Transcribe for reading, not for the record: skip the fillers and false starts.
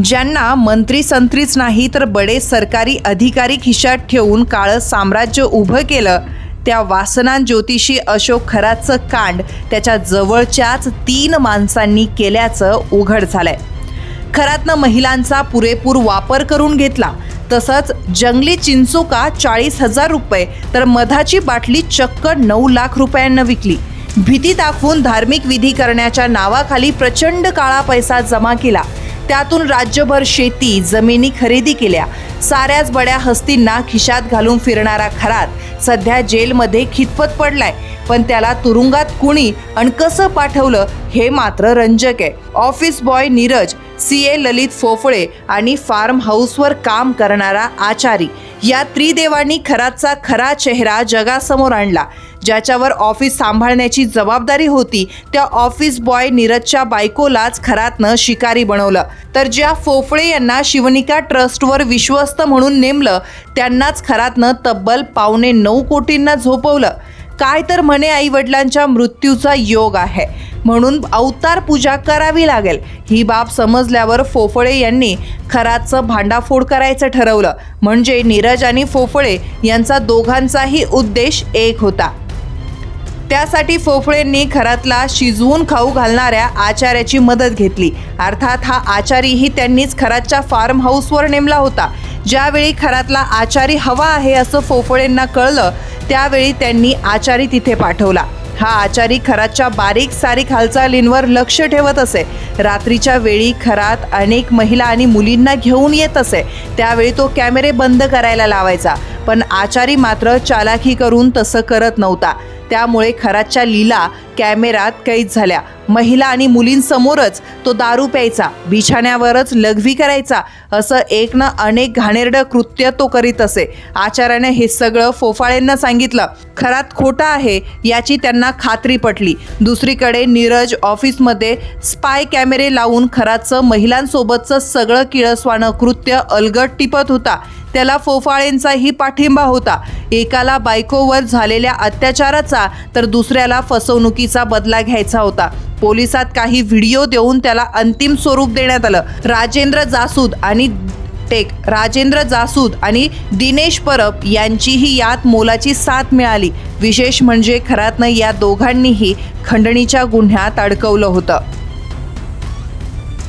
ज्यांना मंत्री संत्रीच नाही तर बडे सरकारी अधिकारी खिशात ठेवून काळं साम्राज्य उभं केलं, त्या वासनान ज्योतिषी अशोक खरातचं कांड त्याच्या जवळच्याच 3 माणसांनी केल्याचं उघड झालंय. खरातनं महिलांचा पुरेपूर वापर करून घेतला, तसंच जंगली चिंचोका 40,000 रुपये तर मधाची बाटली चक्क 9 लाख रुपयांना विकली. भीती दाखवून धार्मिक विधी करण्याच्या नावाखाली प्रचंड काळा पैसा जमा केला. त्यातून राज्यभर शेती जमिनी खरेदी केल्या. साऱ्याच बड्या हस्तींना खिशात घालून फिरणारा खरात सध्या जेलमध्ये खितपत पडलाय. पण त्याला तुरुंगात कुणी आणि कसं पाठवलं हे मात्र रंजक आहे. ऑफिस बॉय नीरज, CA ललित फोफळे आणि फार्म हाऊसवर काम करणारा आचारी या त्रिदेवांनी खरातचा खरा चेहरा जगासमोर आणला. ज्याच्यावर ऑफिस सांभाळण्याची जबाबदारी होती त्या ऑफिस बॉय नीरजच्या बायकोलाच खरातनं शिकारी बनवलं. तर ज्या फोफळे यांना शिवनिका ट्रस्टवर विश्वस्त म्हणून नेमलं त्यांनाच खरातनं तब्बल 9.25 कोटींना झोपवलं. काय तर म्हणे आई वडिलांच्या मृत्यूचा योग आहे म्हणून अवतार पूजा करावी लागेल. ही बाब समजल्यावर फोफळे यांनी खरातचं भांडाफोड करायचं ठरवलं. म्हणजे नीरज आणि फोफळे यांचा दोघांचाही उद्देश एक होता. त्यासाठी फोफळेंनी खरातला शिजवून खाऊ घालणाऱ्या आचार्याची मदत घेतली. अर्थात हा आचारीही त्यांनीच खरातच्या फार्म हाऊसवर नेमला होता. ज्यावेळी खरातला आचारी हवा आहे असं फोफळेंना कळलं त्यावेळी त्यांनी आचारी तिथे पाठवला. हा आचारी खरातच्या बारीक सारीक हालचालींवर लक्ष ठेवत असे. रात्रीच्या वेळी खरात अनेक महिला आणि मुलींना घेऊन येत असे. त्यावेळी तो कॅमेरे बंद करायला लावायचा. पण आचारी मात्र चालाकी करून तसं करत नव्हता. त्यामुळे खरातच्या लीला कॅमेऱ्यात कैद झाल्या. महिला आणि मुलींसमोरच तो दारू प्यायचा, बिछाण्यावरच लघवी करायचा, असं एक ना अनेक घाणेरडं कृत्य तो करीत असे. आचार्याने हे सगळं फोफाळेंना सांगितलं. खरात खोटा आहे याची त्यांना खात्री पटली. दुसरीकडे नीरज ऑफिसमध्ये स्पाय कॅमेरे लावून खरातचं महिलांसोबतचं सगळं किळसवाणं कृत्य अलगट टिपत होता. त्याला फोफाळेंचाही पाठिंबा होता. एकाला बायकोवर झालेल्या अत्याचाराचा तर दुसऱ्याला फसवणुकीचा बदला घ्यायचा होता. पोलिसात काही व्हिडिओ देऊन त्याला अंतिम स्वरूप देण्यात आलं. राजेंद्र जासूद आणि दिनेश परब यांचीही यात मोलाची साथ मिळाली. विशेष म्हणजे खरातनं या दोघांनीही खंडणीच्या गुन्ह्यात अडकवलं होतं.